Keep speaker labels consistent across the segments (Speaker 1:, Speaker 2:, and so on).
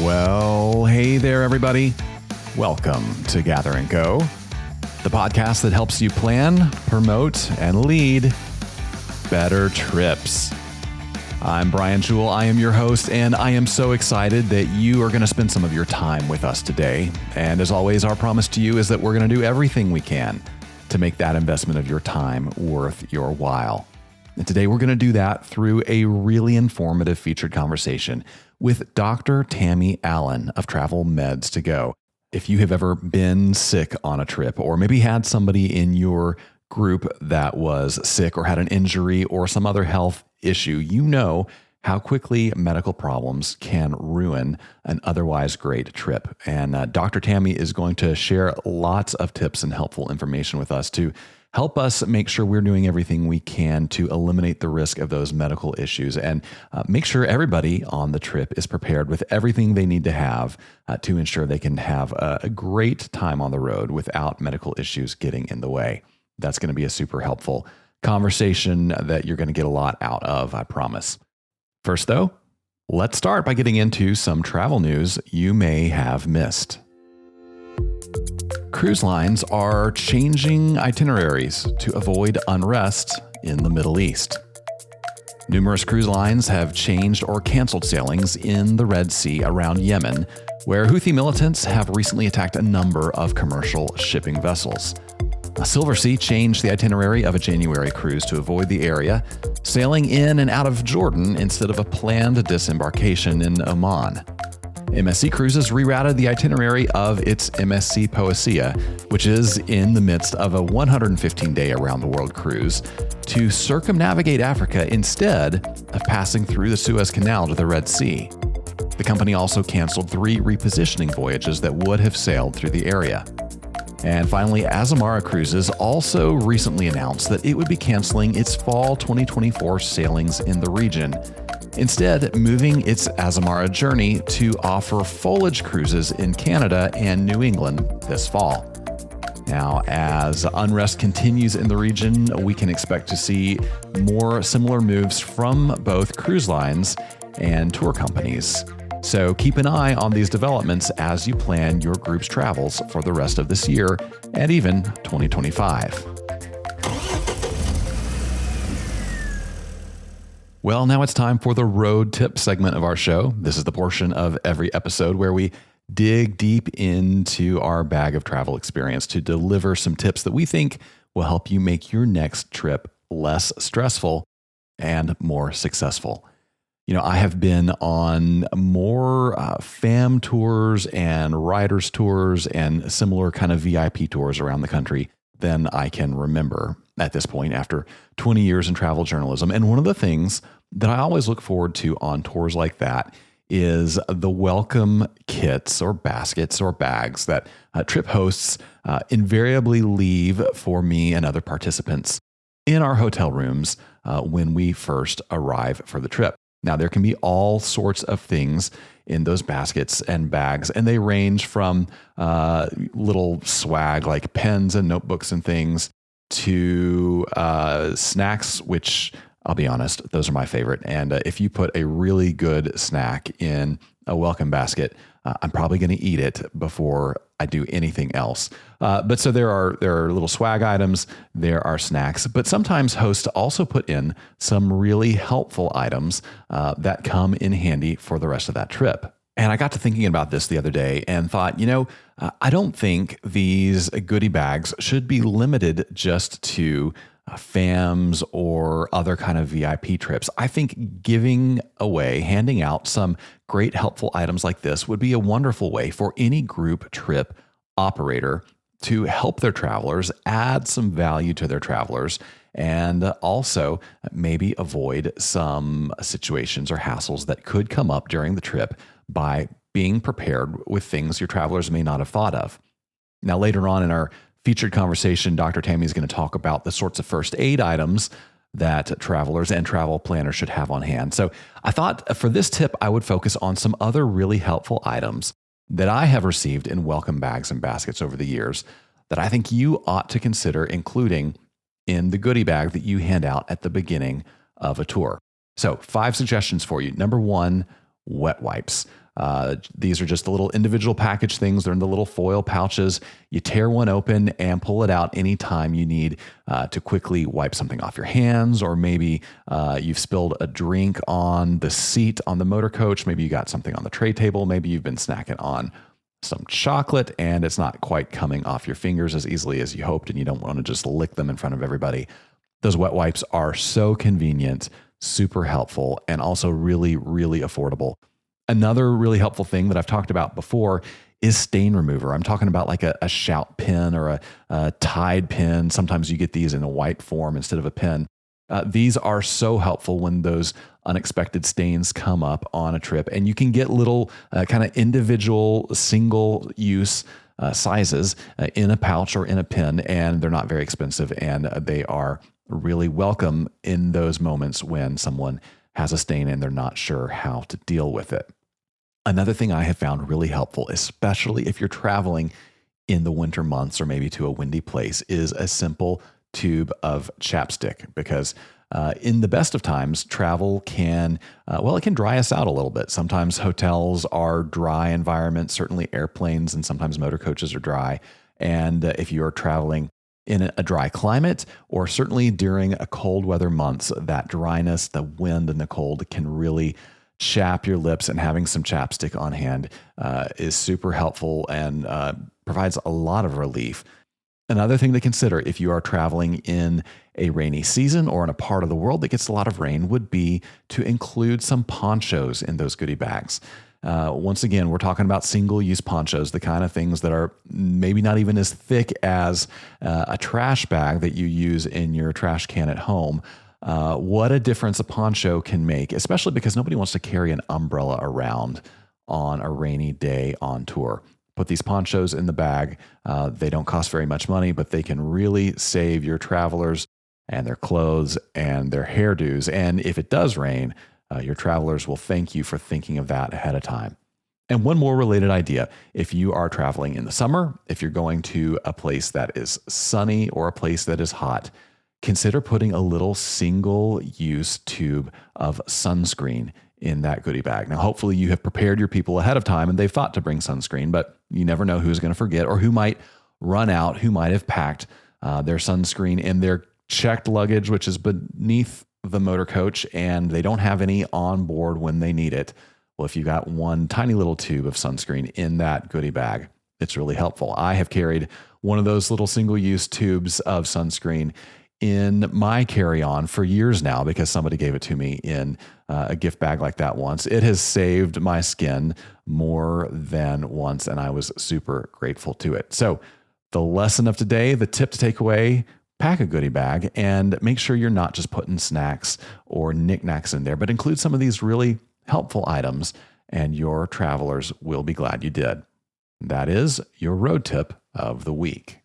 Speaker 1: Well, hey there, everybody. Welcome to Gather and Go, the podcast that helps you plan, promote, and lead better trips. I'm Brian Jewell. I am your host, and I am so excited that you are going to spend some of your time with us today. And as always, our promise to you is that we're going to do everything we can to make that investment of your time worth your while. And today we're going to do that through a really informative featured conversation with Dr. Tammy Allen of Travel Meds to Go. If you have ever been sick on a trip, or maybe had somebody in your group that was sick or had an injury or some other health issue, you know how quickly medical problems can ruin an otherwise great trip. And Dr. Tammy is going to share lots of tips and helpful information with us to help us make sure we're doing everything we can to eliminate the risk of those medical issues and make sure everybody on the trip is prepared with everything they need to have to ensure they can have a great time on the road without medical issues getting in the way. That's going to be a super helpful conversation that you're going to get a lot out of, I promise. First, though, let's start by getting into some travel news you may have missed. Cruise lines are changing itineraries to avoid unrest in the Middle East. Numerous cruise lines have changed or canceled sailings in the Red Sea around Yemen, where Houthi militants have recently attacked a number of commercial shipping vessels. Silver Sea changed the itinerary of a January cruise to avoid the area, sailing in and out of Jordan instead of a planned disembarkation in Oman. MSC Cruises rerouted the itinerary of its MSC Poesia, which is in the midst of a 115-day around-the-world cruise, to circumnavigate Africa instead of passing through the Suez Canal to the Red Sea. The company also canceled 3 repositioning voyages that would have sailed through the area. And finally, Azamara Cruises also recently announced that it would be canceling its fall 2024 sailings in the region, instead moving its Azamara journey to offer foliage cruises in Canada and New England this fall. Now, as unrest continues in the region, we can expect to see more similar moves from both cruise lines and tour companies. So keep an eye on these developments as you plan your group's travels for the rest of this year and even 2025. Well, now it's time for the road tip segment of our show. This is the portion of every episode where we dig deep into our bag of travel experience to deliver some tips that we think will help you make your next trip less stressful and more successful. You know, I have been on more fam tours and riders tours and similar kind of VIP tours around the country than I can remember at this point after 20 years in travel journalism. And one of the things that I always look forward to on tours like that is the welcome kits or baskets or bags that trip hosts invariably leave for me and other participants in our hotel rooms when we first arrive for the trip. Now, there can be all sorts of things in those baskets and bags, and they range from little swag like pens and notebooks and things to snacks, which I'll be honest, those are my favorite. And if you put a really good snack in a welcome basket, I'm probably going to eat it before I do anything else. But so there are little swag items, there are snacks, but sometimes hosts also put in some really helpful items that come in handy for the rest of that trip. And I got to thinking about this the other day and thought, I don't think these goodie bags should be limited just to FAMs or other kind of VIP trips. I think handing out some great helpful items like this would be a wonderful way for any group trip operator to help their travelers, add some value to their travelers, and also maybe avoid some situations or hassles that could come up during the trip by being prepared with things your travelers may not have thought of. Now, later on in our featured conversation, Dr. Tammy is going to talk about the sorts of first aid items that travelers and travel planners should have on hand. So I thought for this tip, I would focus on some other really helpful items that I have received in welcome bags and baskets over the years that I think you ought to consider including in the goodie bag that you hand out at the beginning of a tour. So 5 suggestions for you. Number 1, wet wipes. These are just the little individual package things. They're in the little foil pouches. You tear one open and pull it out anytime you need to quickly wipe something off your hands, or maybe you've spilled a drink on the seat on the motor coach. Maybe you got something on the tray table. Maybe you've been snacking on some chocolate and it's not quite coming off your fingers as easily as you hoped, and you don't want to just lick them in front of everybody. Those wet wipes are so convenient, super helpful, and also really, really affordable. Another really helpful thing that I've talked about before is stain remover. I'm talking about like a Shout pen or a Tide pen. Sometimes you get these in a white form instead of a pen. These are so helpful when those unexpected stains come up on a trip, and you can get little kind of individual single use sizes in a pouch or in a pen, and they're not very expensive, and they are really welcome in those moments when someone has a stain and they're not sure how to deal with it. Another thing I have found really helpful, especially if you're traveling in the winter months or maybe to a windy place, is a simple tube of chapstick, because in the best of times, travel can, it can dry us out a little bit. Sometimes hotels are dry environments, certainly airplanes and sometimes motor coaches are dry. And if you're traveling in a dry climate, or certainly during a cold weather months, that dryness, the wind and the cold can really chap your lips, and having some chapstick on hand is super helpful and provides a lot of relief. Another thing to consider if you are traveling in a rainy season or in a part of the world that gets a lot of rain would be to include some ponchos in those goodie bags. Once again, we're talking about single-use ponchos, the kind of things that are maybe not even as thick as a trash bag that you use in your trash can at home. What a difference a poncho can make, especially because nobody wants to carry an umbrella around on a rainy day on tour. Put these ponchos in the bag. They don't cost very much money, but they can really save your travelers and their clothes and their hairdos. And if it does rain, your travelers will thank you for thinking of that ahead of time. And one more related idea: if you are traveling in the summer, if you're going to a place that is sunny or a place that is hot, consider putting a little single-use tube of sunscreen in that goodie bag. Now, hopefully you have prepared your people ahead of time and they've thought to bring sunscreen, but you never know who's going to forget or who might run out, who might have packed their sunscreen in their checked luggage, which is beneath the motor coach, and they don't have any on board when they need it. Well, if you got one tiny little tube of sunscreen in that goodie bag, it's really helpful. I have carried one of those little single-use tubes of sunscreen in my carry-on for years now because somebody gave it to me in a gift bag like that once. It has saved my skin more than once, and I was super grateful to it. So the lesson of today, the tip to take away: pack a goodie bag and make sure you're not just putting snacks or knickknacks in there, but include some of these really helpful items, and your travelers will be glad you did. That is your road tip of the week.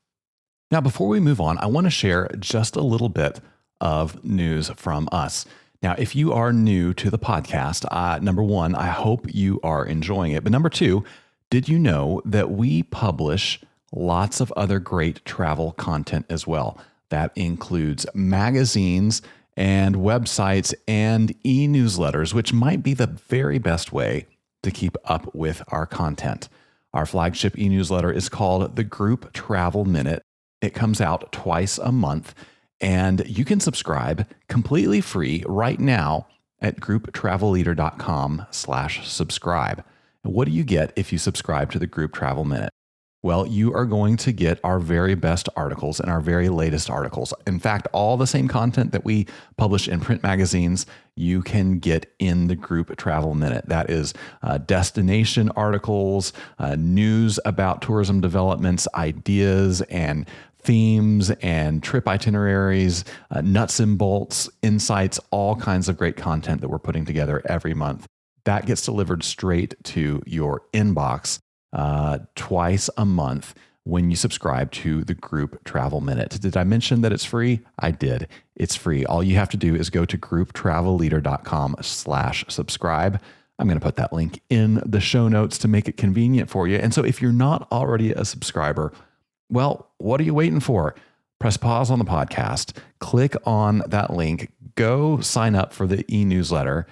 Speaker 1: Now, before we move on, I want to share just a little bit of news from us. Now, if you are new to the podcast, number one, I hope you are enjoying it. But number two, did you know that we publish lots of other great travel content as well? That includes magazines and websites and e-newsletters, which might be the very best way to keep up with our content. Our flagship e-newsletter is called the Group Travel Minute. It comes out twice a month, and you can subscribe completely free right now at grouptravelleader.com/subscribe. And what do you get if you subscribe to the Group Travel Minute? Well, you are going to get our very best articles and our very latest articles. In fact, all the same content that we publish in print magazines, you can get in the Group Travel Minute. That is destination articles, news about tourism developments, ideas and themes and trip itineraries, nuts and bolts, insights, all kinds of great content that we're putting together every month. That gets delivered straight to your inbox twice a month when you subscribe to the Group Travel Minute. Did I mention that it's free? I did. It's free. All you have to do is go to grouptravelleader.com/subscribe. I'm going to put that link in the show notes to make it convenient for you. And so if you're not already a subscriber, well, what are you waiting for? Press pause on the podcast, click on that link, go sign up for the e-newsletter,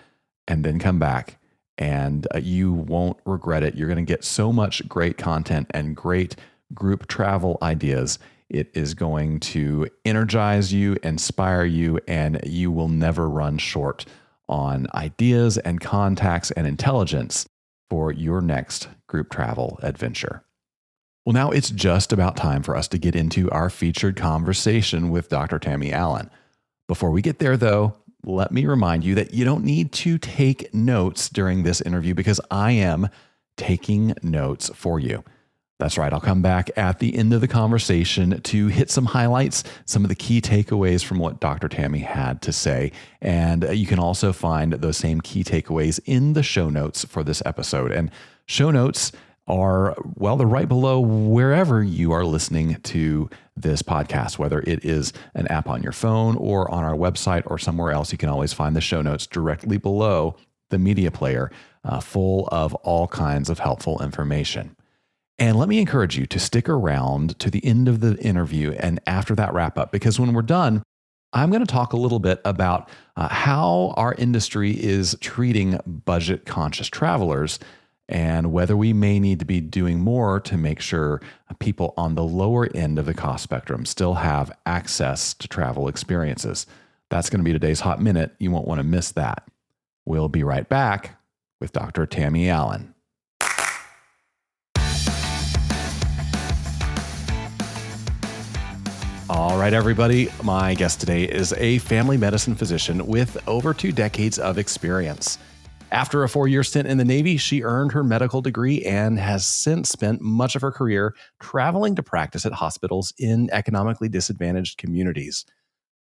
Speaker 1: and then come back and you won't regret it. You're going to get so much great content and great group travel ideas. It is going to energize you, inspire you, and you will never run short on ideas and contacts and intelligence for your next group travel adventure. Well, now it's just about time for us to get into our featured conversation with Dr. Tammy Allen. Before we get there, though, let me remind you that you don't need to take notes during this interview because I am taking notes for you. That's right. I'll come back at the end of the conversation to hit some highlights, some of the key takeaways from what Dr. Tammy had to say. And you can also find those same key takeaways in the show notes for this episode. And show notes are, well, they're right below wherever you are listening to this podcast, whether it is an app on your phone or on our website or somewhere else. You can always find the show notes directly below the media player, full of all kinds of helpful information. And let me encourage you to stick around to the end of the interview and after that wrap up, because when we're done, I'm going to talk a little bit about how our industry is treating budget conscious travelers and whether we may need to be doing more to make sure people on the lower end of the cost spectrum still have access to travel experiences. That's going to be today's Hot Minute. You won't want to miss that. We'll be right back with Dr. Tammy Allen. All right, everybody. My guest today is a family medicine physician with over 2 decades of experience. After a 4-year stint in the Navy, she earned her medical degree and has since spent much of her career traveling to practice at hospitals in economically disadvantaged communities.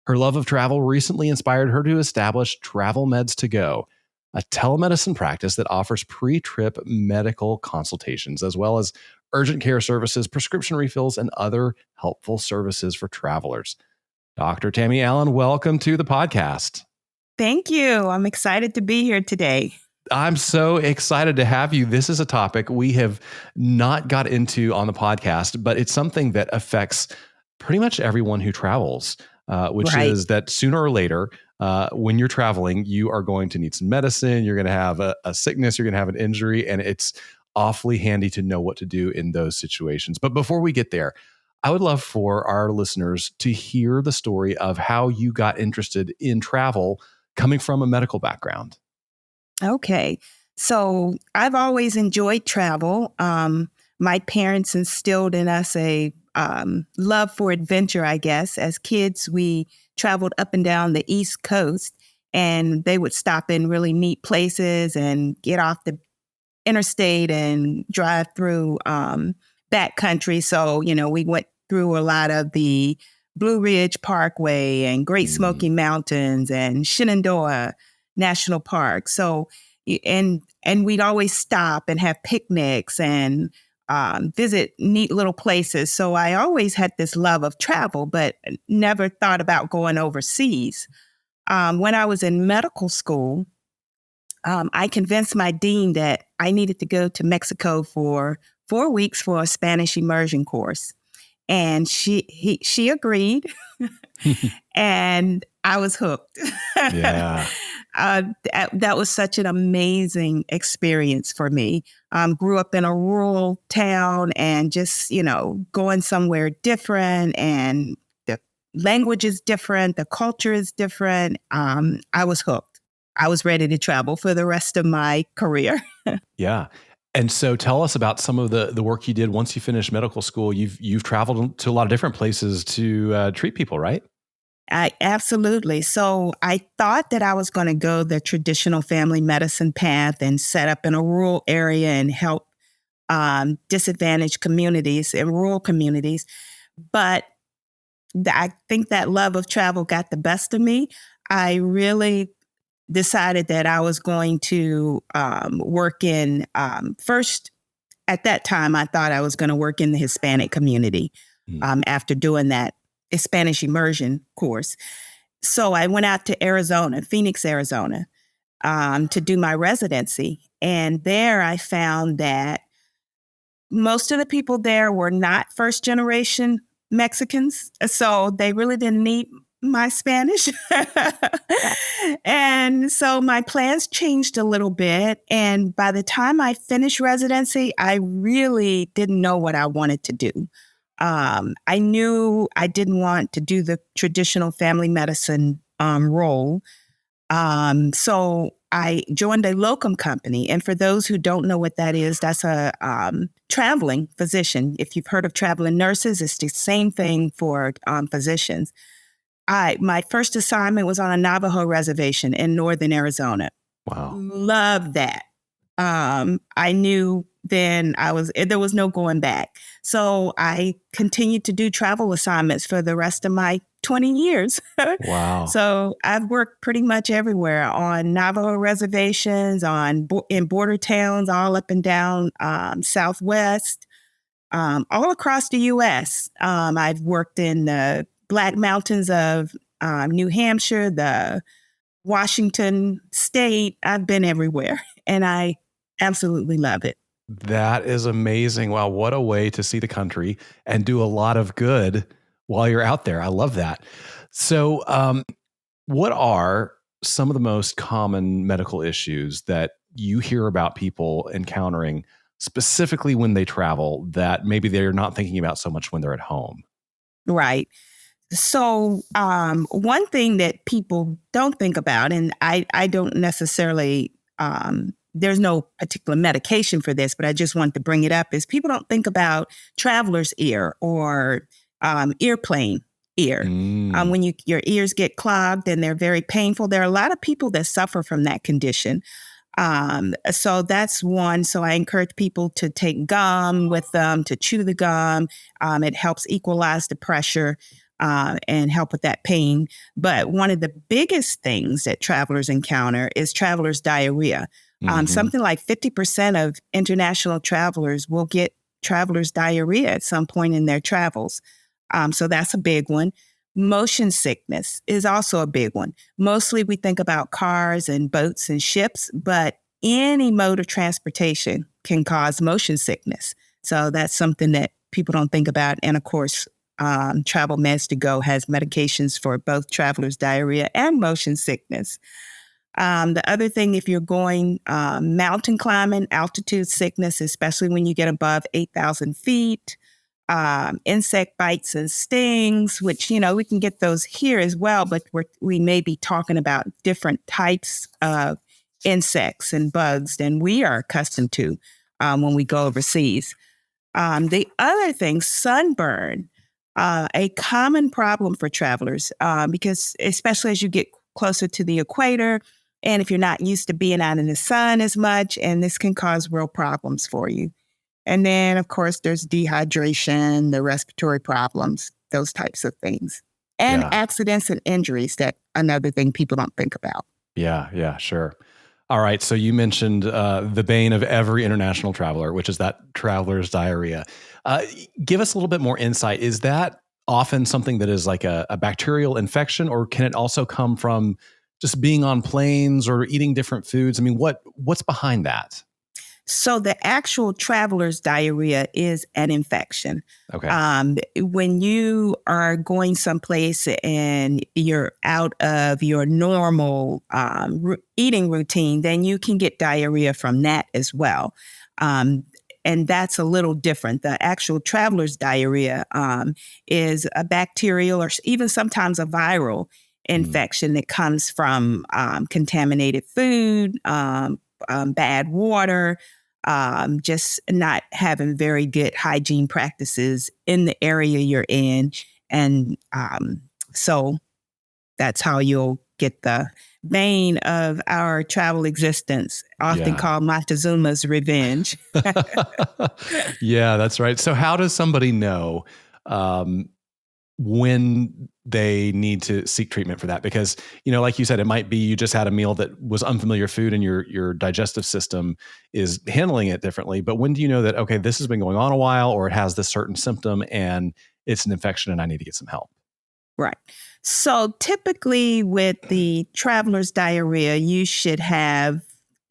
Speaker 1: Her love of travel recently inspired her to establish Travel Meds to Go, a telemedicine practice that offers pre-trip medical consultations, as well as urgent care services, prescription refills, and other helpful services for travelers. Dr. Tammy Allen, welcome to the podcast.
Speaker 2: Thank you. I'm excited to be here today.
Speaker 1: I'm so excited to have you. This is a topic we have not got into on the podcast, but it's something that affects pretty much everyone who travels, which is that sooner or later, when you're traveling, you are going to need some medicine. You're going to have a sickness. You're going to have an injury, and it's awfully handy to know what to do in those situations. But before we get there, I would love for our listeners to hear the story of how you got interested in travel coming from a medical background.
Speaker 2: Okay. So I've always enjoyed travel. My parents instilled in us a love for adventure, I guess. As kids, we traveled up and down the East Coast, and they would stop in really neat places and get off the interstate and drive through backcountry. So, we went through a lot of the Blue Ridge Parkway and Great Smoky Mountains and Shenandoah National Park. So, and we'd always stop and have picnics and visit neat little places. So I always had this love of travel, but never thought about going overseas. When I was in medical school, I convinced my dean that I needed to go to Mexico for 4 weeks for a Spanish immersion course. And she agreed, and I was hooked.
Speaker 1: Yeah.
Speaker 2: That was such an amazing experience for me. Grew up in a rural town and just, going somewhere different, and the language is different. The culture is different. I was hooked. I was ready to travel for the rest of my career.
Speaker 1: Yeah. And so tell us about some of the work you did once you finished medical school. You've traveled to a lot of different places to treat people, right?
Speaker 2: Absolutely. So I thought that I was going to go the traditional family medicine path and set up in a rural area and help disadvantaged communities and rural communities. But I think that love of travel got the best of me. I really decided that I was going to work in, first, at that time, I thought I was going to work in the Hispanic community after doing that Spanish immersion course. So I went out to Arizona, Phoenix, Arizona, to do my residency. And there I found that most of the people there were not first generation Mexicans. So they really didn't need my Spanish. And so my plans changed a little bit. And by the time I finished residency, I really didn't know what I wanted to do. I knew I didn't want to do the traditional family medicine role. So I joined a locum company. And for those who don't know what that is, that's a traveling physician. If you've heard of traveling nurses, it's the same thing for physicians. My first assignment was on a Navajo reservation in northern Arizona.
Speaker 1: Wow.
Speaker 2: Love that. I knew then there was no going back. So I continued to do travel assignments for the rest of my 20 years.
Speaker 1: Wow.
Speaker 2: So I've worked pretty much everywhere on Navajo reservations, in border towns, all up and down Southwest, all across the U.S. I've worked in the Black Mountains of New Hampshire, the Washington State. I've been everywhere, and I absolutely love it.
Speaker 1: That is amazing. Wow, what a way to see the country and do a lot of good while you're out there. I love that. So, what are some of the most common medical issues that you hear about people encountering specifically when they travel that maybe they're not thinking about so much when they're at home?
Speaker 2: Right. So, one thing that people don't think about, and I don't necessarily, there's no particular medication for this, but I just want to bring it up, is people don't think about traveler's ear or airplane ear. When your ears get clogged and they're very painful, there are a lot of people that suffer from that condition. So that's one. So I encourage people to take gum with them, to chew the gum. It helps equalize the pressure and help with that pain. But one of the biggest things that travelers encounter is traveler's diarrhea. Something like 50% of international travelers will get traveler's diarrhea at some point in their travels. So that's a big one. Motion sickness is also a big one. Mostly we think about cars and boats and ships, but any mode of transportation can cause motion sickness. So that's something that people don't think about. And of course, Travel Meds to Go has medications for both traveler's diarrhea and motion sickness. The other thing, if you're going mountain climbing, altitude sickness, especially when you get above 8,000 feet, insect bites and stings, which, we can get those here as well, but we may be talking about different types of insects and bugs than we are accustomed to when we go overseas. The other thing, sunburn, a common problem for travelers, because especially as you get closer to the equator, and if you're not used to being out in the sun as much, and this can cause real problems for you. And then, of course, there's dehydration, the respiratory problems, those types of things. And accidents and injuries, that another thing people don't think about.
Speaker 1: Yeah, sure. All right. So you mentioned the bane of every international traveler, which is that traveler's diarrhea. Give us a little bit more insight. Is that often something that is like a bacterial infection, or can it also come from just being on planes or eating different foods? I mean, what's behind that?
Speaker 2: So the actual traveler's diarrhea is an infection.
Speaker 1: Okay.
Speaker 2: When you are going someplace and you're out of your normal eating routine, then you can get diarrhea from that as well. And that's a little different. The actual traveler's diarrhea is a bacterial or even sometimes a viral infection that comes from contaminated food, bad water, just not having very good hygiene practices in the area you're in. And so that's how you'll get the bane of our travel existence, often called Montezuma's revenge.
Speaker 1: Yeah, that's right. So how does somebody know when they need to seek treatment for that? Because, like you said, it might be you just had a meal that was unfamiliar food and your digestive system is handling it differently. But when do you know that, okay, this has been going on a while, or it has this certain symptom and it's an infection and I need to get some help?
Speaker 2: Right. So typically with the traveler's diarrhea, you should have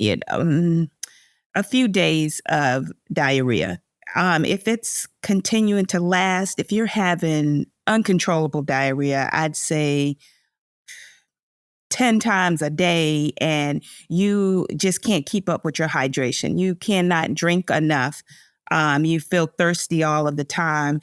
Speaker 2: a few days of diarrhea. If it's continuing to last, if you're having uncontrollable diarrhea, I'd say 10 times a day, and you just can't keep up with your hydration. You cannot drink enough. You feel thirsty all of the time.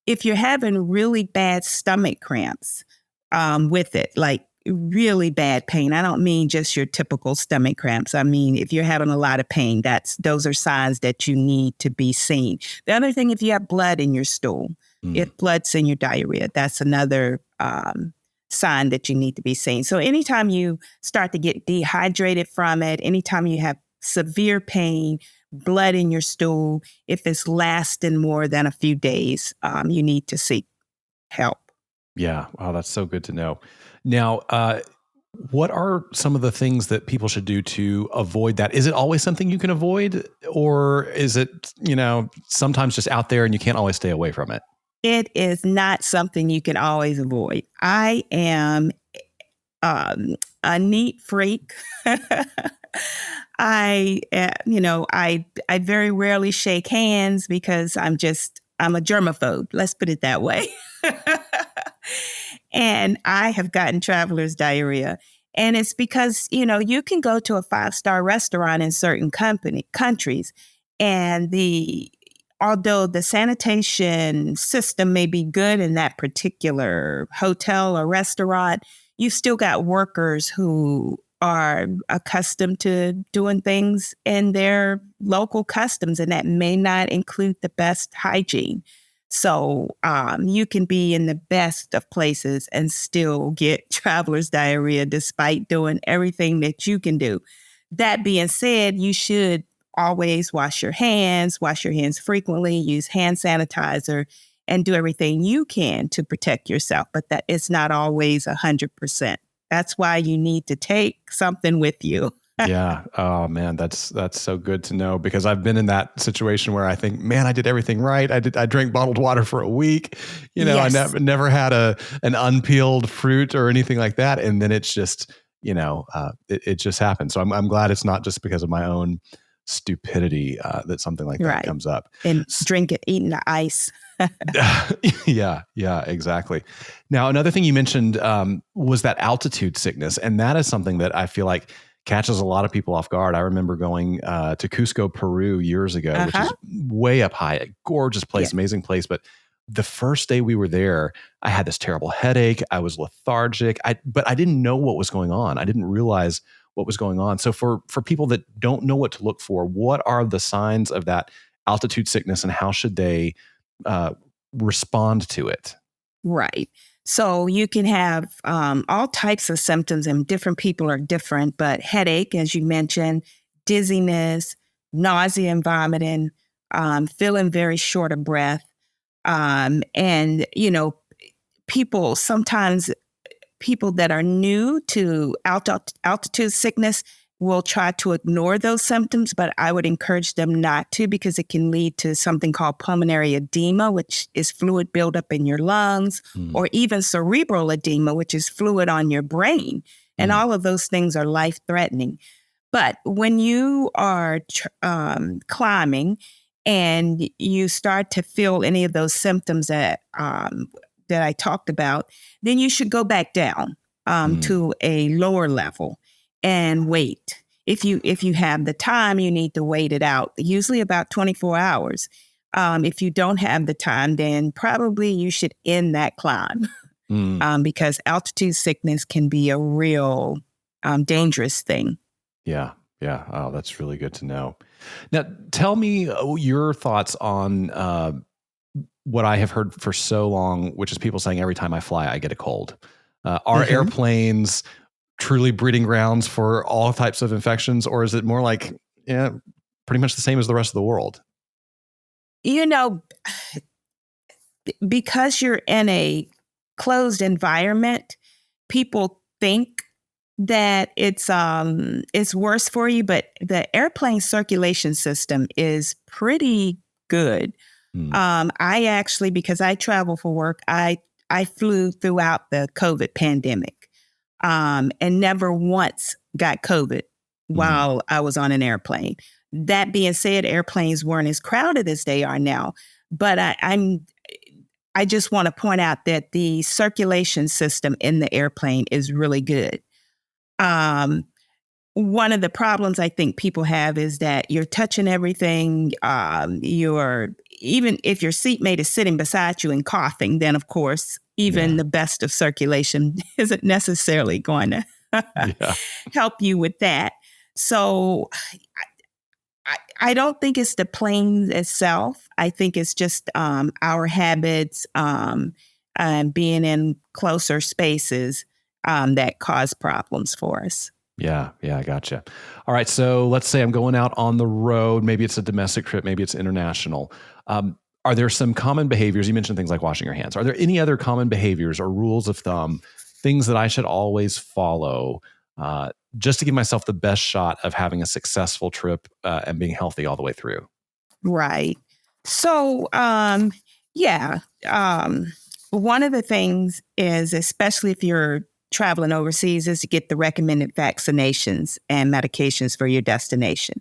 Speaker 2: If you're having really bad stomach cramps with it, like really bad pain, I don't mean just your typical stomach cramps. I mean, if you're having a lot of pain, those are signs that you need to be seen. The other thing, if you have blood in your stool, if blood's in your diarrhea, that's another sign that you need to be seen. So anytime you start to get dehydrated from it, anytime you have severe pain, blood in your stool, if it's lasting more than a few days, you need to seek help.
Speaker 1: Yeah. Wow, that's so good to know. Now, what are some of the things that people should do to avoid that? Is it always something you can avoid, or is it, sometimes just out there and you can't always stay away from it?
Speaker 2: It is not something you can always avoid. I am a neat freak. I very rarely shake hands because I'm a germaphobe. Let's put it that way. And I have gotten traveler's diarrhea. And it's because, you can go to a 5-star restaurant in certain countries, and although the sanitation system may be good in that particular hotel or restaurant, you've still got workers who are accustomed to doing things in their local customs, and that may not include the best hygiene. So you can be in the best of places and still get traveler's diarrhea despite doing everything that you can do. That being said, you should always wash your hands frequently, use hand sanitizer, and do everything you can to protect yourself. But that is not always 100%. That's why you need to take something with you.
Speaker 1: Yeah. Oh man, that's so good to know, because I've been in that situation where I think, man, I did everything right. I drank bottled water for a week.
Speaker 2: Yes.
Speaker 1: I never had an unpeeled fruit or anything like that. And then it's just, it just happened. So I'm glad it's not just because of my own stupidity that something like that comes up.
Speaker 2: And eating the ice.
Speaker 1: Yeah, exactly. Now, another thing you mentioned was that altitude sickness. And that is something that I feel like catches a lot of people off guard. I remember going to Cusco, Peru years ago, which is way up high, a gorgeous place, amazing place. But the first day we were there, I had this terrible headache. I was lethargic, but I didn't know what was going on. I didn't realize what was going on. So for people that don't know what to look for, what are the signs of that altitude sickness, and how should they respond to it?
Speaker 2: Right. So you can have all types of symptoms, and different people are different, but headache, as you mentioned, dizziness, nausea and vomiting, feeling very short of breath. And, people that are new to altitude sickness will try to ignore those symptoms, but I would encourage them not to, because it can lead to something called pulmonary edema, which is fluid buildup in your lungs, or even cerebral edema, which is fluid on your brain. And all of those things are life-threatening. But when you are climbing and you start to feel any of those symptoms that I talked about, then you should go back down to a lower level and wait. If you have the time, you need to wait it out, usually about 24 hours. If you don't have the time, then probably you should end that climb because altitude sickness can be a real dangerous thing.
Speaker 1: Yeah. Oh, that's really good to know. Now, tell me your thoughts on what I have heard for so long, which is people saying every time I fly, I get a cold. Are airplanes truly breeding grounds for all types of infections, or is it more like, pretty much the same as the rest of the world?
Speaker 2: Because you're in a closed environment, people think that it's worse for you, but the airplane circulation system is pretty good. I actually, because I travel for work, I flew throughout the COVID pandemic and never once got COVID while I was on an airplane. That being said, airplanes weren't as crowded as they are now, but I just want to point out that the circulation system in the airplane is really good. One of the problems I think people have is that you're touching everything. Even if your seatmate is sitting beside you and coughing, then of course, even the best of circulation isn't necessarily going to help you with that. So I don't think it's the plane itself. I think it's just our habits and being in closer spaces that cause problems for us.
Speaker 1: Yeah, I gotcha. All right, so let's say I'm going out on the road. Maybe it's a domestic trip, maybe it's international. Are there some common behaviors? You mentioned things like washing your hands. Are there any other common behaviors or rules of thumb, things that I should always follow just to give myself the best shot of having a successful trip and being healthy all the way through?
Speaker 2: Right. So, one of the things is, especially if you're traveling overseas, is to get the recommended vaccinations and medications for your destination.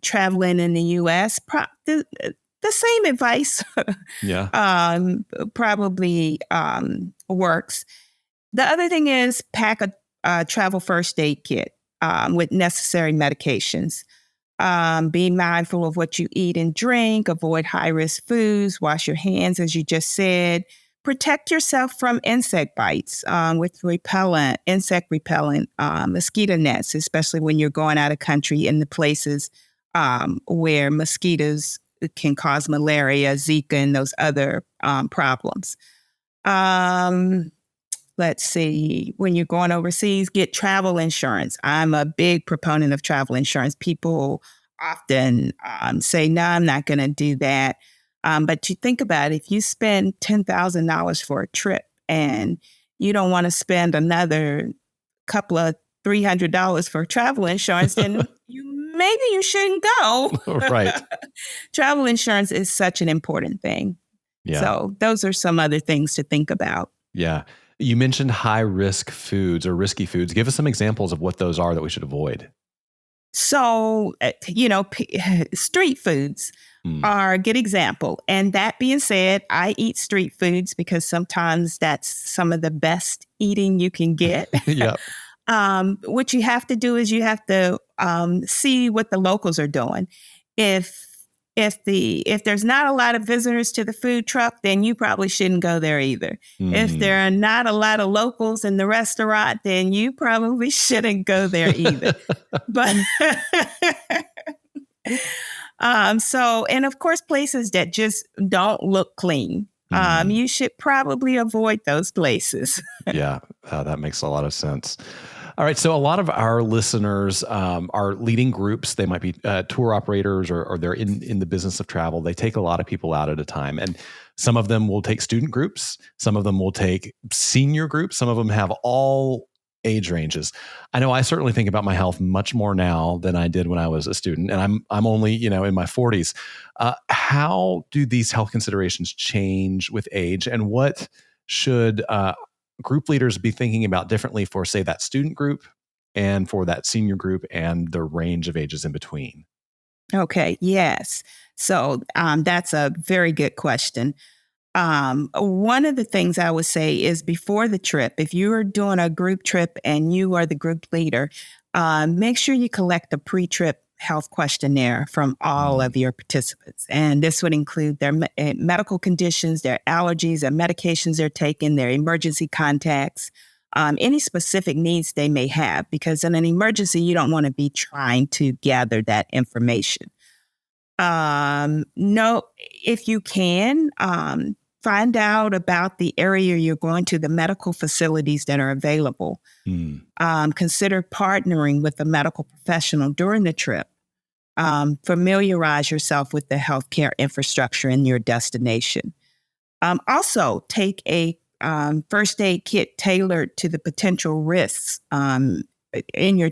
Speaker 2: Traveling in the U.S., the same advice probably works. The other thing is pack a travel first aid kit with necessary medications. Be mindful of what you eat and drink, avoid high-risk foods, wash your hands, as you just said. Protect yourself from insect bites with insect repellent, mosquito nets, especially when you're going out of country in the places where mosquitoes can cause malaria, Zika, and those other problems. Let's see, when you're going overseas, get travel insurance. I'm a big proponent of travel insurance. People often say, no, I'm not going to do that. But you think about it, if you spend $10,000 for a trip and you don't want to spend another couple of $300 for travel insurance, then maybe you shouldn't go.
Speaker 1: Right.
Speaker 2: Travel insurance is such an important thing.
Speaker 1: Yeah.
Speaker 2: So those are some other things to think about.
Speaker 1: Yeah. You mentioned high risk foods or risky foods. Give us some examples of what those are that we should avoid.
Speaker 2: So, street foods are a good example. And that being said, I eat street foods because sometimes that's some of the best eating you can get.
Speaker 1: Yep.
Speaker 2: What you have to do is you have to see what the locals are doing. If there's not a lot of visitors to the food truck, then you probably shouldn't go there either. If there are not a lot of locals in the restaurant, then you probably shouldn't go there either. But and of course, places that just don't look clean, you should probably avoid those places.
Speaker 1: Yeah, that makes a lot of sense. All right. So a lot of our listeners are leading groups. They might be tour operators or they're in the business of travel. They take a lot of people out at a time. And some of them will take student groups. Some of them will take senior groups. Some of them have all age ranges. I know I certainly think about my health much more now than I did when I was a student. And I'm only, in my 40s. How do these health considerations change with age? And what should group leaders be thinking about differently for, say, that student group and for that senior group and the range of ages in between?
Speaker 2: Okay, yes. So that's a very good question. One of the things I would say is before the trip, if you are doing a group trip and you are the group leader, make sure you collect a pre-trip health questionnaire from all of your participants. And this would include their medical conditions, their allergies, their medications they're taking, their emergency contacts, any specific needs they may have, because in an emergency, you don't want to be trying to gather that information. If you can, find out about the area you're going to, the medical facilities that are available. Consider partnering with a medical professional during the trip. Familiarize yourself with the healthcare infrastructure in your destination. Also, take a first aid kit tailored to the potential risks in your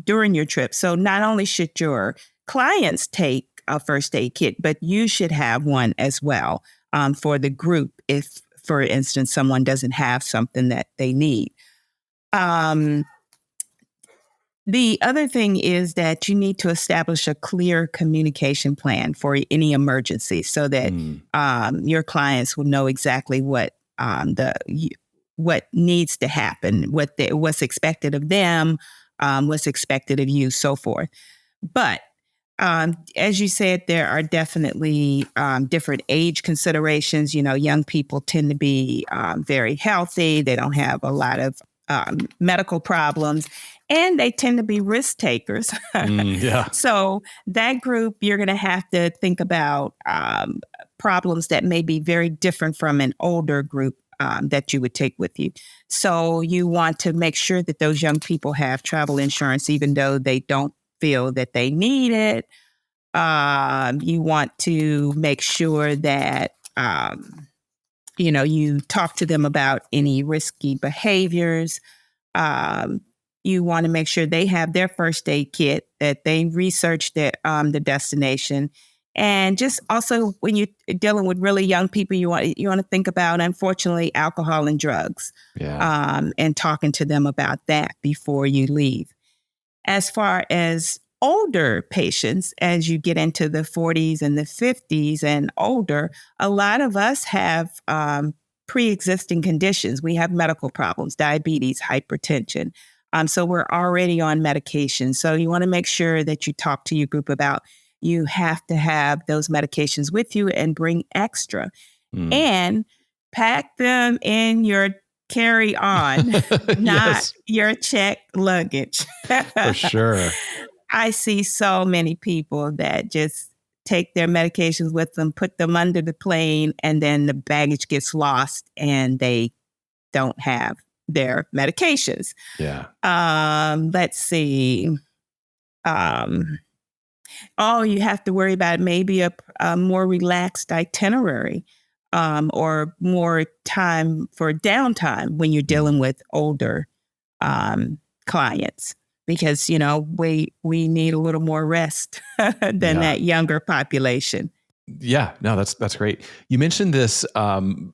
Speaker 2: during your trip. So not only should your clients take a first aid kit, but you should have one as well for the group if, for instance, someone doesn't have something that they need. The other thing is that you need to establish a clear communication plan for any emergency so that your clients will know exactly what needs to happen, what's expected of them, what's expected of you, so forth. But as you said, there are definitely different age considerations. Young people tend to be very healthy. They don't have a lot of medical problems, and they tend to be risk takers.
Speaker 1: Yeah.
Speaker 2: So that group, you're going to have to think about problems that may be very different from an older group that you would take with you. So you want to make sure that those young people have travel insurance, even though they don't feel that they need it. You want to make sure that, you talk to them about any risky behaviors. You want to make sure they have their first aid kit, that they research the destination. And just also when you're dealing with really young people, you want to think about, unfortunately, alcohol and drugs, and talking to them about that before you leave. As far as older patients, as you get into the 40s and the 50s and older, a lot of us have pre-existing conditions. We have medical problems, diabetes, hypertension. So we're already on medication. So you want to make sure that you talk to your group about you have to have those medications with you and bring extra. And pack them in your carry-on, not your checked luggage.
Speaker 1: For sure.
Speaker 2: I see so many people that just take their medications with them, put them under the plane, and then the baggage gets lost and they don't have their medications.
Speaker 1: Yeah.
Speaker 2: Let's see. You have to worry about maybe a more relaxed itinerary, or more time for downtime when you're dealing with older clients, because we need a little more rest than that younger population.
Speaker 1: Yeah, no, that's great. You mentioned this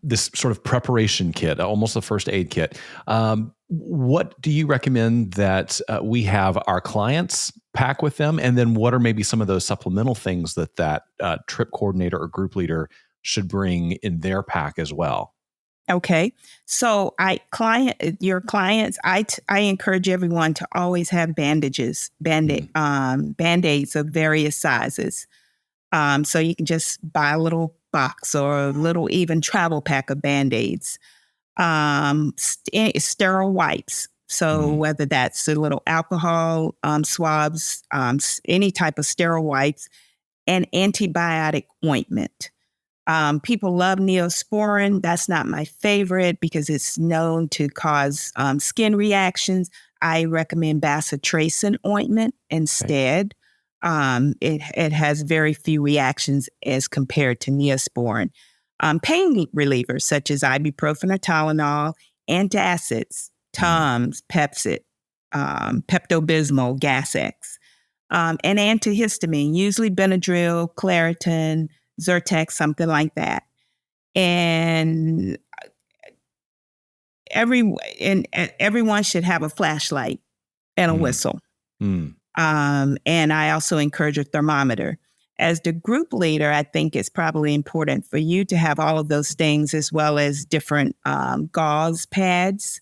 Speaker 1: this sort of preparation kit, almost a first aid kit. What do you recommend that we have our clients pack with them? And then what are maybe some of those supplemental things that trip coordinator or group leader should bring in their pack as well?
Speaker 2: Okay. So your clients, I encourage everyone to always have bandages, Band-Aids of various sizes. So you can just buy a little box or a little even travel pack of Band-Aids. Sterile wipes. So whether that's a little alcohol swabs, any type of sterile wipes, and antibiotic ointment. People love Neosporin. That's not my favorite because it's known to cause skin reactions. I recommend bacitracin ointment instead. It has very few reactions as compared to Neosporin. Pain relievers such as ibuprofen or Tylenol, antacids, Tums, Pepcid, Pepto-Bismol, Gas-X, and antihistamine, usually Benadryl, Claritin, Zyrtec, something like that. And everyone should have a flashlight and a whistle. And I also encourage a thermometer. As the group leader, I think it's probably important for you to have all of those things, as well as different gauze pads,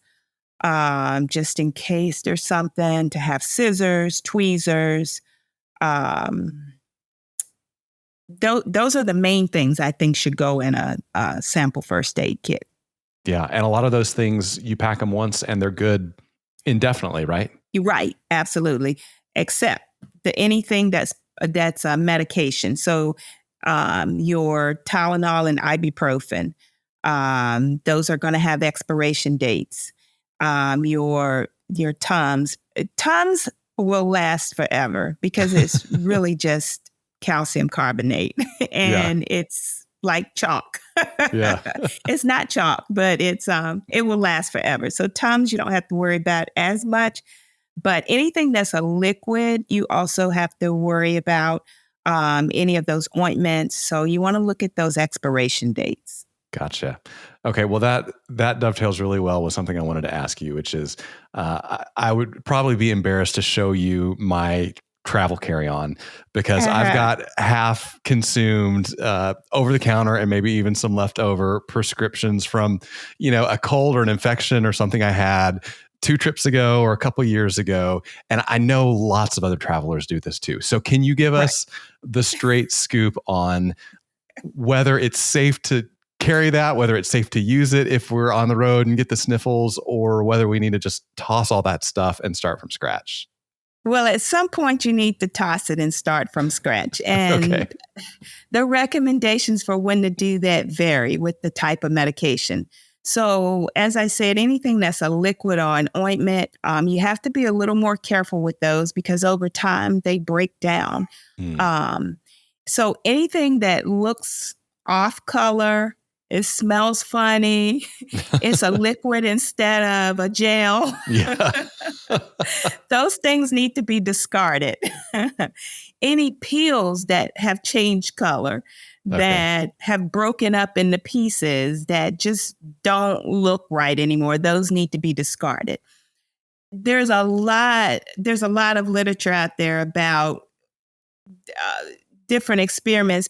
Speaker 2: just in case there's something, to have scissors, tweezers. Those are the main things I think should go in a sample first aid kit.
Speaker 1: Yeah. And a lot of those things, you pack them once and they're good indefinitely, right?
Speaker 2: You're right. Absolutely. Except anything that's a medication. So your Tylenol and ibuprofen, those are going to have expiration dates. Your Tums will last forever because it's really just calcium carbonate and it's like chalk.
Speaker 1: Yeah.
Speaker 2: It's not chalk, but it will last forever. So Tums you don't have to worry about as much. But anything that's a liquid, you also have to worry about any of those ointments. So you want to look at those expiration dates.
Speaker 1: Gotcha. Okay. Well, that dovetails really well with something I wanted to ask you, which is I would probably be embarrassed to show you my travel carry-on because I've
Speaker 2: Uh-huh.
Speaker 1: got half consumed over the counter and maybe even some leftover prescriptions from, a cold or an infection or something I had 2 trips ago or a couple years ago. And I know lots of other travelers do this too. So can you give
Speaker 2: Right.
Speaker 1: us the straight scoop on whether it's safe to carry that, whether it's safe to use it if we're on the road and get the sniffles, or whether we need to just toss all that stuff and start from scratch?
Speaker 2: Well, at some point, you need to toss it and start from scratch.
Speaker 1: Okay.
Speaker 2: And the recommendations for when to do that vary with the type of medication. So, as I said, anything that's a liquid or an ointment, you have to be a little more careful with those because over time they break down.
Speaker 1: Mm.
Speaker 2: Um, so, anything that looks off color, it smells funny, it's a liquid instead of a gel.
Speaker 1: Yeah.
Speaker 2: Those things need to be discarded. Any peels that have changed color,
Speaker 1: Okay.
Speaker 2: that have broken up into pieces that just don't look right anymore, those need to be discarded. There's a lot of literature out there about different experiments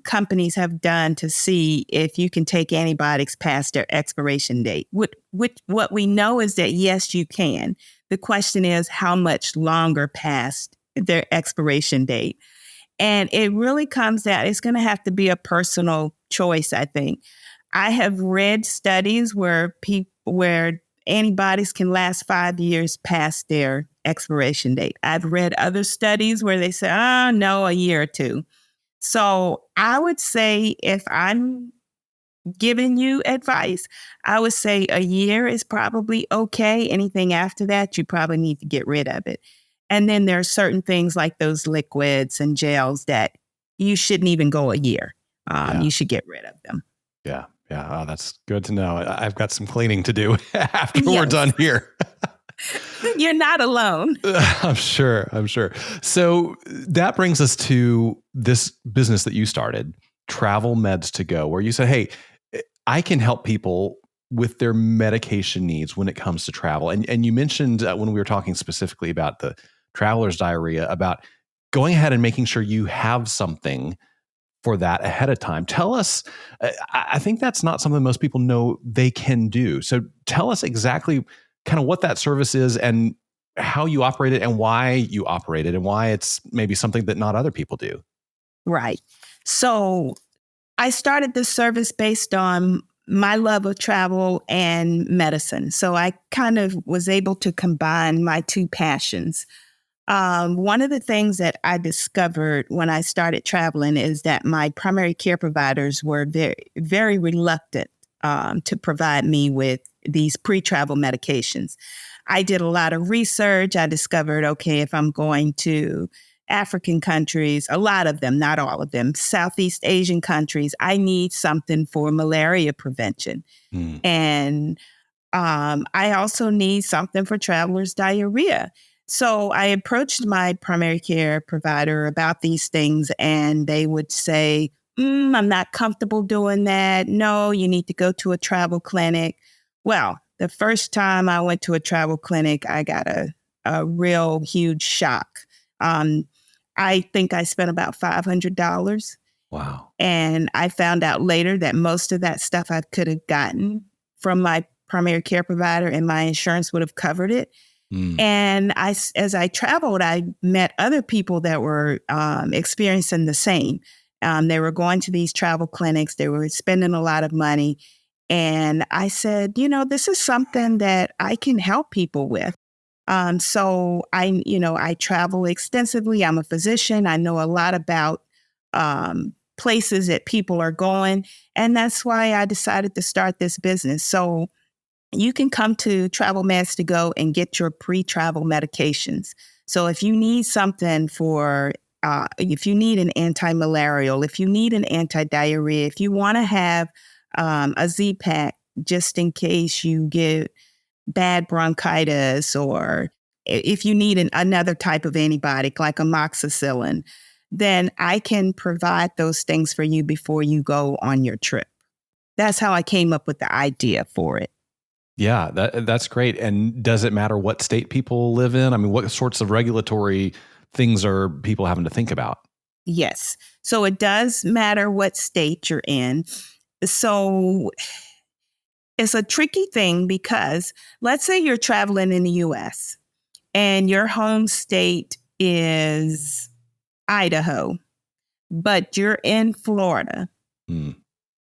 Speaker 2: companies have done to see if you can take antibiotics past their expiration date. What we know is that yes, you can. The question is how much longer past their expiration date. And it really comes down, it's going to have to be a personal choice, I think. I have read studies where antibodies can last 5 years past their expiration date. I've read other studies where they say, oh, no, a year or two. So I would say if I'm giving you advice, I would say a year is probably okay. Anything after that, you probably need to get rid of it. And then there are certain things like those liquids and gels that you shouldn't even go a year.
Speaker 1: Yeah.
Speaker 2: You should get rid of them.
Speaker 1: Yeah. Yeah. Oh, that's good to know. I've got some cleaning to do after we're
Speaker 2: Yes.
Speaker 1: done here.
Speaker 2: You're not alone.
Speaker 1: I'm sure. So that brings us to this business that you started, Travel Meds to Go, where you said, hey, I can help people with their medication needs when it comes to travel. And you mentioned when we were talking specifically about the traveler's diarrhea, about going ahead and making sure you have something for that ahead of time. Tell us, I think that's not something most people know they can do. So tell us exactly kind of what that service is and how you operate it and why you operate it and why it's maybe something that not other people do.
Speaker 2: Right. So I started this service based on my love of travel and medicine. So I kind of was able to combine my two passions. One of the things that I discovered when I started traveling is that my primary care providers were very, very reluctant to provide me with these pre-travel medications. I did a lot of research. I discovered, okay, if I'm going to African countries, a lot of them, not all of them, Southeast Asian countries, I need something for malaria prevention.
Speaker 1: Mm.
Speaker 2: And I also need something for travelers' diarrhea. So I approached my primary care provider about these things, and they would say, I'm not comfortable doing that. No, you need to go to a travel clinic. Well, the first time I went to a travel clinic, I got a real huge shock. I think I spent about $500.
Speaker 1: Wow.
Speaker 2: And I found out later that most of that stuff I could have gotten from my primary care provider and my insurance would have covered it.
Speaker 1: Mm.
Speaker 2: And as I traveled, I met other people that were experiencing the same. They were going to these travel clinics. They were spending a lot of money. And I said, this is something that I can help people with. So I travel extensively. I'm a physician. I know a lot about places that people are going. And that's why I decided to start this business. So you can come to Travel Meds to Go and get your pre-travel medications. So if you need something if you need an anti-malarial, if you need an anti-diarrhea, if you want to have a Z-Pack just in case you get bad bronchitis, or if you need another type of antibiotic like amoxicillin, then I can provide those things for you before you go on your trip. that's how I came up with the idea for it.
Speaker 1: Yeah, that's great. And does it matter what state people live in? I mean, what sorts of regulatory things are people having to think about?
Speaker 2: Yes. So it does matter what state you're in. So it's a tricky thing because let's say you're traveling in the US and your home state is Idaho, but you're in Florida.
Speaker 1: Hmm.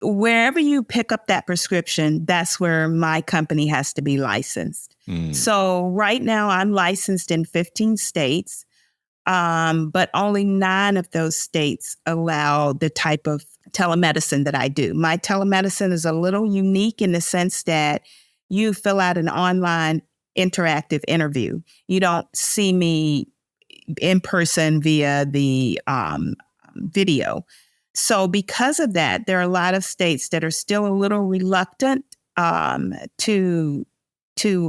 Speaker 2: Wherever you pick up that prescription, that's where my company has to be licensed. So right now I'm licensed in 15 states, but only 9 of those states allow the type of telemedicine that I do. My telemedicine is a little unique in the sense that you fill out an online interactive interview. You don't see me in person via the video. So because of that, there are a lot of states that are still a little reluctant to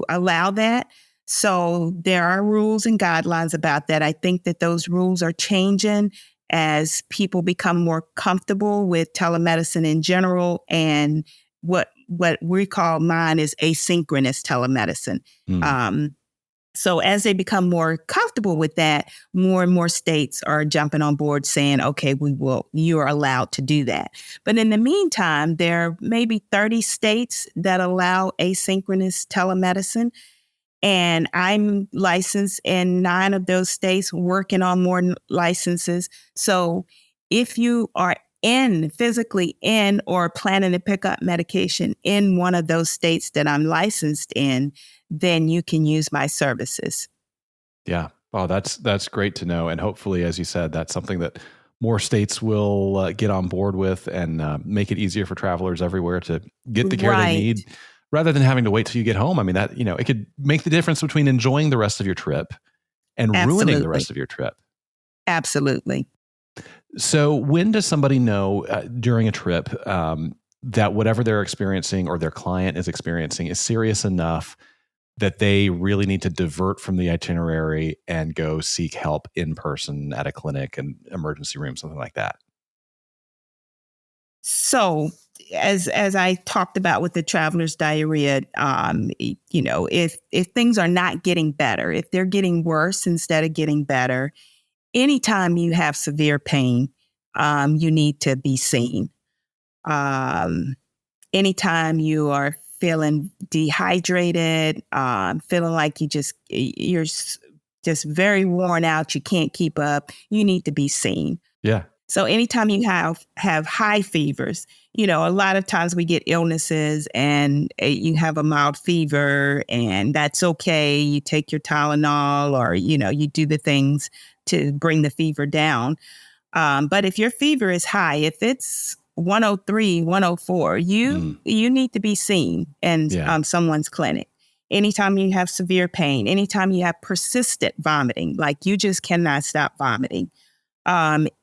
Speaker 2: allow that. So there are rules and guidelines about that. I think that those rules are changing as people become more comfortable with telemedicine in general, and what we call mine is asynchronous telemedicine. So as they become more comfortable with that, more and more states are jumping on board saying, okay, you're allowed to do that. But in the meantime, there are maybe 30 states that allow asynchronous telemedicine. And I'm licensed in 9 of those states, working on more licenses. So if you are physically in or planning to pick up medication in one of those states that I'm licensed in, then you can use my services.
Speaker 1: Yeah. Oh, that's great to know. And hopefully, as you said, that's something that more states will get on board with and make it easier for travelers everywhere to get the care they need rather than having to wait till you get home. I mean, that, it could make the difference between enjoying the rest of your trip and ruining the rest of your trip.
Speaker 2: Absolutely.
Speaker 1: So when does somebody know during a trip that whatever they're experiencing or their client is experiencing is serious enough that they really need to divert from the itinerary and go seek help in person at a clinic, an emergency room, something like that?
Speaker 2: So as I talked about with the traveler's diarrhea, if things are not getting better, if they're getting worse instead of getting better, anytime you have severe pain, you need to be seen. Anytime you are feeling dehydrated, feeling like you're just very worn out, you can't keep up, you need to be seen.
Speaker 1: Yeah.
Speaker 2: So anytime you have high fevers, a lot of times we get illnesses and you have a mild fever and that's okay. You take your Tylenol or, you do the things to bring the fever down. But if your fever is high, if it's 103, 104, you need to be seen in someone's clinic. Anytime you have severe pain, anytime you have persistent vomiting, like you just cannot stop vomiting.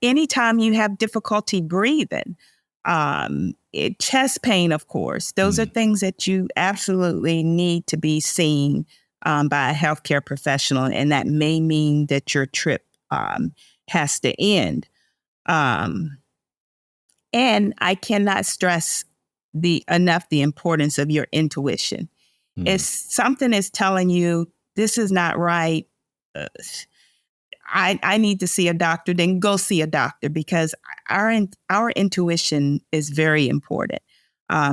Speaker 2: Anytime you have difficulty breathing, chest pain, of course, those are things that you absolutely need to be seen by a healthcare professional. And that may mean that your trip has to end. And I cannot stress enough the importance of your intuition. If something is telling you this is not right, I need to see a doctor, then go see a doctor, because our intuition is very important.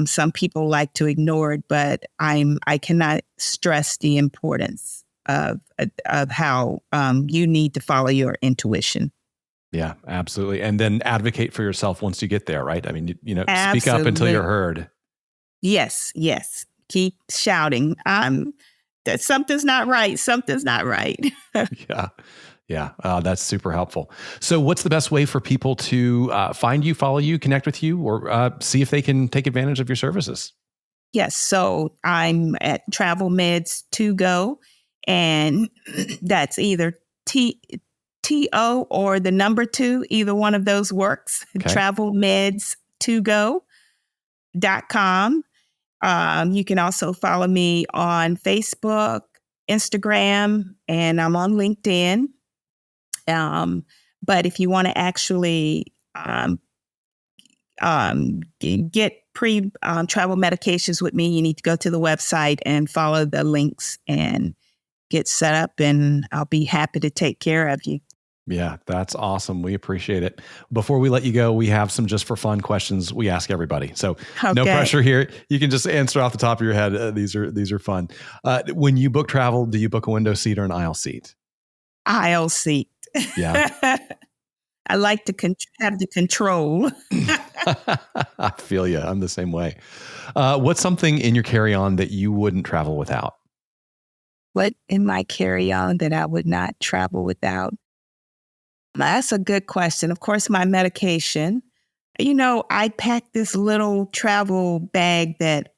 Speaker 2: Some people like to ignore it, but I cannot stress the importance of how you need to follow your intuition.
Speaker 1: Yeah, absolutely. And then advocate for yourself once you get there, right? I mean, speak up
Speaker 2: Absolutely.
Speaker 1: until you're heard.
Speaker 2: Yes. Keep shouting. That something's not right. Something's not right.
Speaker 1: Yeah. That's super helpful. So what's the best way for people to find you, follow you, connect with you, or see if they can take advantage of your services?
Speaker 2: Yes. So I'm at Travel Meds to Go, and that's either TO or the number 2. Either one of those works.
Speaker 1: Okay.
Speaker 2: TravelMeds2Go.com. You can also follow me on Facebook, Instagram, and I'm on LinkedIn. But if you want to actually get travel medications with me, you need to go to the website and follow the links and get set up, and I'll be happy to take care of you.
Speaker 1: Yeah, that's awesome. We appreciate it. Before we let you go, we have some just for fun questions we ask everybody. So no pressure here. You can just answer off the top of your head. These are fun. When you book travel, do you book a window seat or an aisle seat?
Speaker 2: Aisle seat.
Speaker 1: Yeah.
Speaker 2: I like to have the control.
Speaker 1: I feel you. I'm the same way. What's something in your carry-on that you wouldn't travel without?
Speaker 2: What in my carry-on that I would not travel without? That's a good question. Of course, my medication. I pack this little travel bag that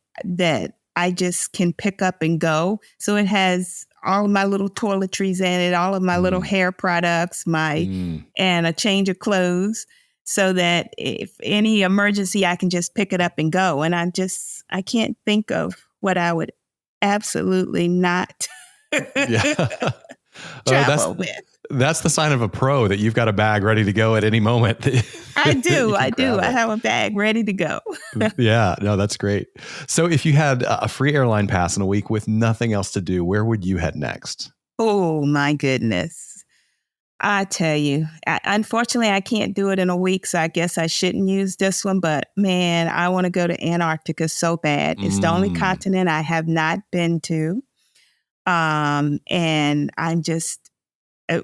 Speaker 2: I just can pick up and go. So it has all of my little toiletries in it, all of my little hair products, and a change of clothes, so that if any emergency, I can just pick it up and go. And I can't think of what I would absolutely not travel with.
Speaker 1: That's the sign of a pro, that you've got a bag ready to go at any moment.
Speaker 2: I do. I have a bag ready to go.
Speaker 1: Yeah, no, that's great. So if you had a free airline pass in a week with nothing else to do, where would you head next?
Speaker 2: Oh, my goodness. I tell you, unfortunately, I can't do it in a week, so I guess I shouldn't use this one. But man, I want to go to Antarctica so bad. It's the only continent I have not been to. And I'm just...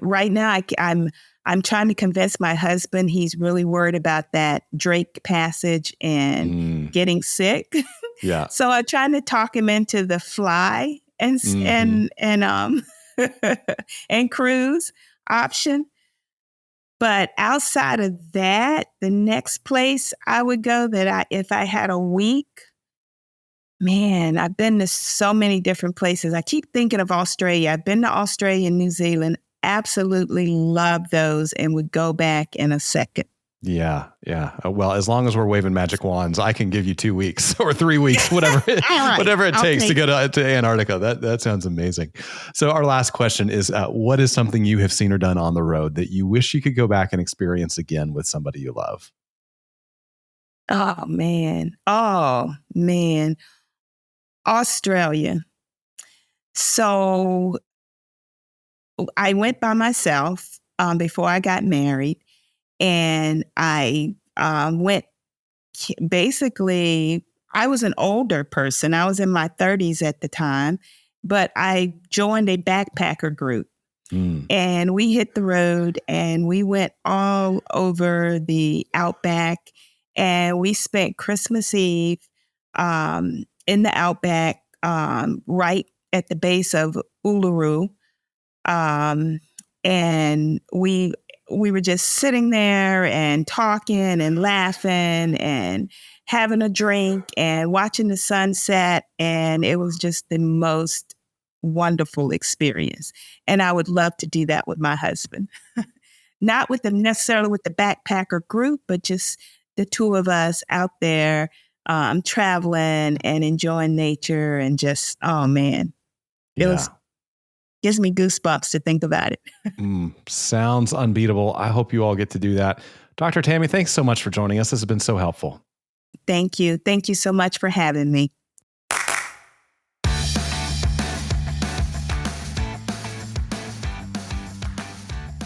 Speaker 2: right now, I'm trying to convince my husband. He's really worried about that Drake Passage and getting sick.
Speaker 1: Yeah.
Speaker 2: So I'm trying to talk him into the fly and and cruise option. But outside of that, the next place I would go if I had a week, man, I've been to so many different places. I keep thinking of Australia. I've been to Australia and New Zealand. Absolutely love those and would go back in a second.
Speaker 1: Yeah. Well, as long as we're waving magic wands, I can give you 2 weeks or 3 weeks, whatever it takes to go to Antarctica. That sounds amazing. So our last question is, what is something you have seen or done on the road that you wish you could go back and experience again with somebody you love?
Speaker 2: Oh, man. Australia. So I went by myself before I got married, and I went, basically, I was an older person. I was in my 30s at the time, but I joined a backpacker group. And we hit the road and we went all over the outback, and we spent Christmas Eve in the outback, right at the base of Uluru. And we were just sitting there and talking and laughing and having a drink and watching the sunset. And it was just the most wonderful experience. And I would love to do that with my husband. Not necessarily with the backpacker group, but just the two of us out there traveling and enjoying nature, and just, oh man, gives me goosebumps to think about it.
Speaker 1: Sounds unbeatable. I hope you all get to do that. Dr. Tammy, thanks so much for joining us. This has been so helpful.
Speaker 2: Thank you. Thank you so much for having me.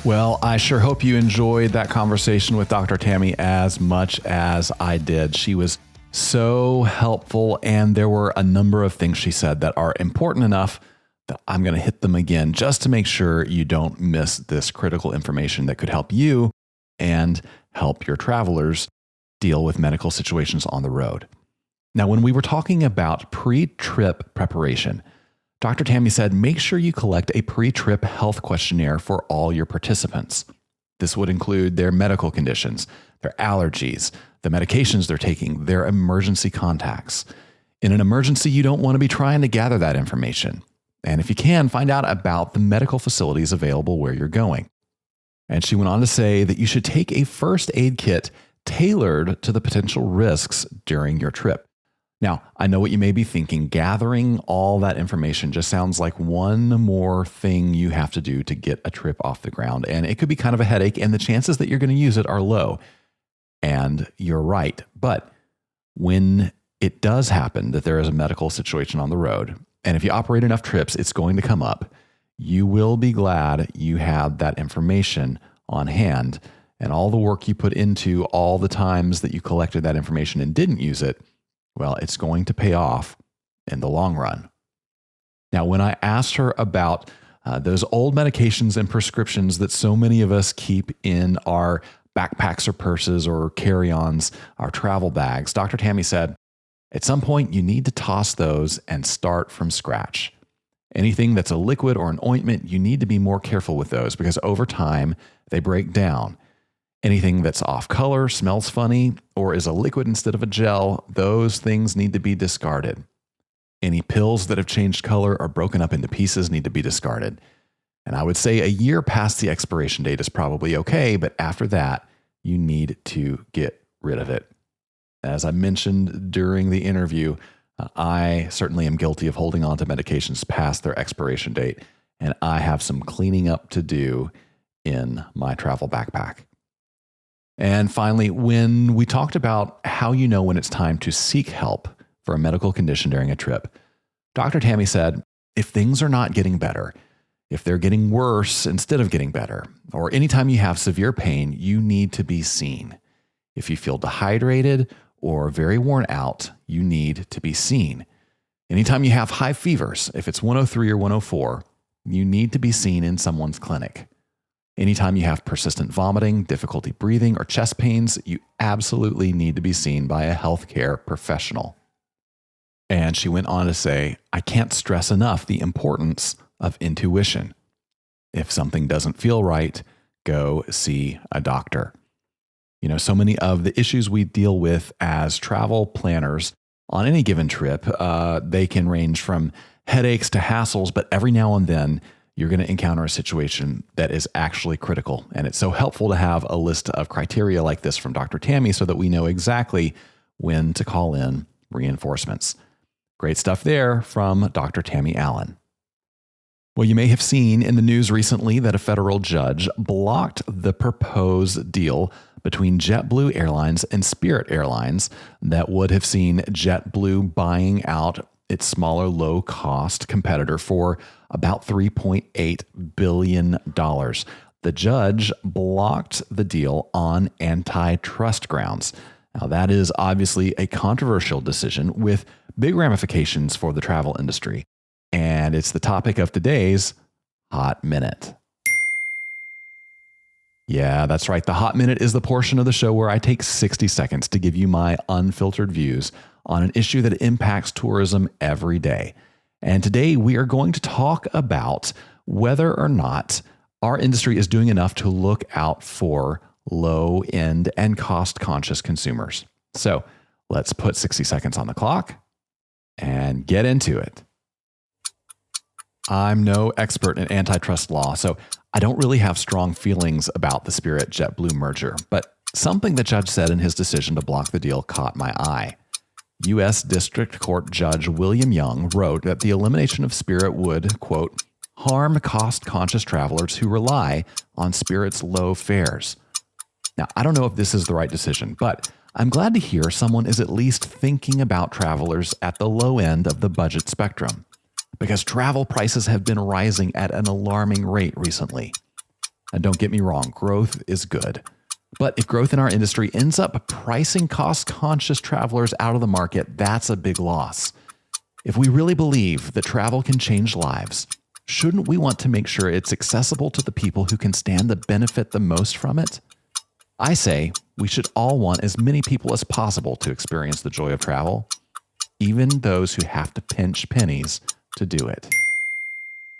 Speaker 1: Well, I sure hope you enjoyed that conversation with Dr. Tammy as much as I did. She was so helpful, and there were a number of things she said that are important enough that I'm going to hit them again just to make sure you don't miss this critical information that could help you and help your travelers deal with medical situations on the road. Now, when we were talking about pre-trip preparation, Dr. Tammy said, make sure you collect a pre-trip health questionnaire for all your participants. This would include their medical conditions, their allergies, the medications they're taking, their emergency contacts. In an emergency, you don't want to be trying to gather that information. And if you can, find out about the medical facilities available where you're going. And she went on to say that you should take a first aid kit tailored to the potential risks during your trip. Now, I know what you may be thinking. Gathering all that information just sounds like one more thing you have to do to get a trip off the ground. And it could be kind of a headache, and the chances that you're going to use it are low. And you're right. But when it does happen that there is a medical situation on the road. And if you operate enough trips, it's going to come up. You will be glad you had that information on hand, and all the work you put into all the times that you collected that information and didn't use it, well, it's going to pay off in the long run. Now, when I asked her about those old medications and prescriptions that so many of us keep in our backpacks or purses or carry-ons, our travel bags, Dr. Tammy said, at some point you need to toss those and start from scratch. Anything that's a liquid or an ointment, you need to be more careful with those because over time they break down. Anything that's off color, smells funny, or is a liquid instead of a gel, those things need to be discarded. Any pills that have changed color or broken up into pieces need to be discarded. And I would say a year past the expiration date is probably okay, but after that, you need to get rid of it. As I mentioned during the interview, I certainly am guilty of holding on to medications past their expiration date, and I have some cleaning up to do in my travel backpack. And finally, when we talked about how you know when it's time to seek help for a medical condition during a trip, Dr. Tammy said, if things are not getting better, if they're getting worse instead of getting better, or anytime you have severe pain, you need to be seen. If you feel dehydrated or very worn out, you need to be seen. Anytime you have high fevers, if it's 103 or 104, you need to be seen in someone's clinic. Anytime you have persistent vomiting, difficulty breathing, or chest pains, you absolutely need to be seen by a healthcare professional. And she went on to say, I can't stress enough the importance of intuition. If something doesn't feel right, go see a doctor. You know, so many of the issues we deal with as travel planners on any given trip, they can range from headaches to hassles, but every now and then you're going to encounter a situation that is actually critical. And it's so helpful to have a list of criteria like this from Dr. Tammy so that we know exactly when to call in reinforcements. Great stuff there from Dr. Tammy Allen. Well, you may have seen in the news recently that a federal judge blocked the proposed deal between JetBlue Airlines and Spirit Airlines that would have seen JetBlue buying out its smaller low-cost competitor for about $3.8 billion. The judge blocked the deal on antitrust grounds. Now, that is obviously a controversial decision with big ramifications for the travel industry. And it's the topic of today's Hot Minute. Yeah, that's right. The Hot Minute is the portion of the show where I take 60 seconds to give you my unfiltered views on an issue that impacts tourism every day. And today we are going to talk about whether or not our industry is doing enough to look out for low-end and cost-conscious consumers. So let's put 60 seconds on the clock and get into it. I'm no expert in antitrust law, so I don't really have strong feelings about the Spirit JetBlue merger, but something the judge said in his decision to block the deal caught my eye. U.S. District Court Judge William Young wrote that the elimination of Spirit would, quote, harm cost-conscious travelers who rely on Spirit's low fares. Now, I don't know if this is the right decision, but I'm glad to hear someone is at least thinking about travelers at the low end of the budget spectrum, because travel prices have been rising at an alarming rate recently. And don't get me wrong, growth is good. But if growth in our industry ends up pricing cost-conscious travelers out of the market, that's a big loss. If we really believe that travel can change lives, shouldn't we want to make sure it's accessible to the people who can stand to benefit the most from it? I say we should all want as many people as possible to experience the joy of travel, even those who have to pinch pennies to do it.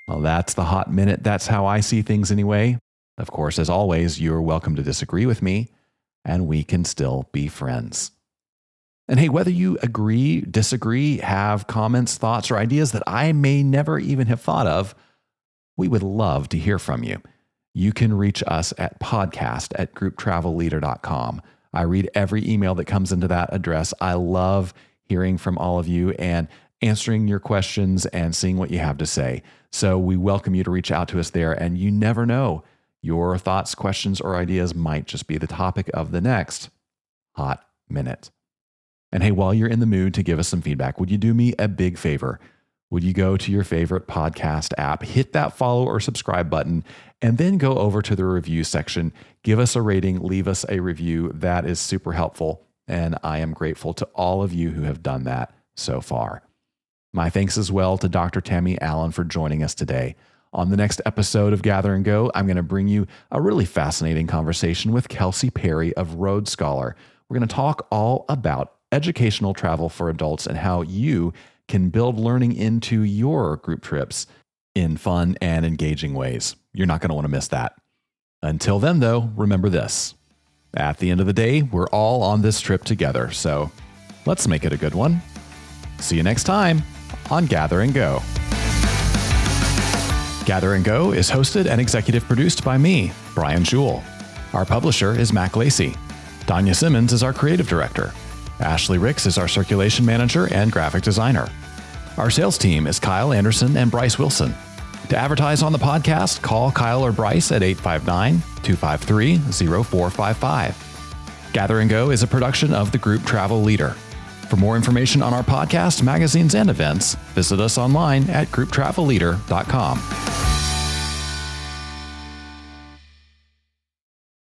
Speaker 1: Well, that's the Hot Minute. That's how I see things anyway. Of course, as always, you're welcome to disagree with me, and we can still be friends. And hey, whether you agree, disagree, have comments, thoughts, or ideas that I may never even have thought of, we would love to hear from you. You can reach us at podcast@grouptravelleader.com. I read every email that comes into that address. I love hearing from all of you and answering your questions and seeing what you have to say. So we welcome you to reach out to us there, and you never know, your thoughts, questions, or ideas might just be the topic of the next Hot Minute. And hey, while you're in the mood to give us some feedback, would you do me a big favor? Would you go to your favorite podcast app, hit that follow or subscribe button, and then go over to the review section, give us a rating, leave us a review. That is super helpful. And I am grateful to all of you who have done that so far. My thanks as well to Dr. Tammy Allen for joining us today. On the next episode of Gather and Go, I'm going to bring you a really fascinating conversation with Kelsey Perry of Road Scholar. We're going to talk all about educational travel for adults and how you can build learning into your group trips in fun and engaging ways. You're not going to want to miss that. Until then, though, remember this. At the end of the day, we're all on this trip together, so let's make it a good one. See you next time on Gather and Go. Gather and Go is hosted and executive produced by me, Brian Jewell. Our publisher is Mac Lacey. Tanya Simmons is our creative director. Ashley Ricks is our circulation manager and graphic designer. Our sales team is Kyle Anderson and Bryce Wilson. To advertise on the podcast, call Kyle or Bryce at 859-253-0455. Gather and Go is a production of the group Travel Leader. For more information on our podcast, magazines, and events, visit us online at grouptravelleader.com.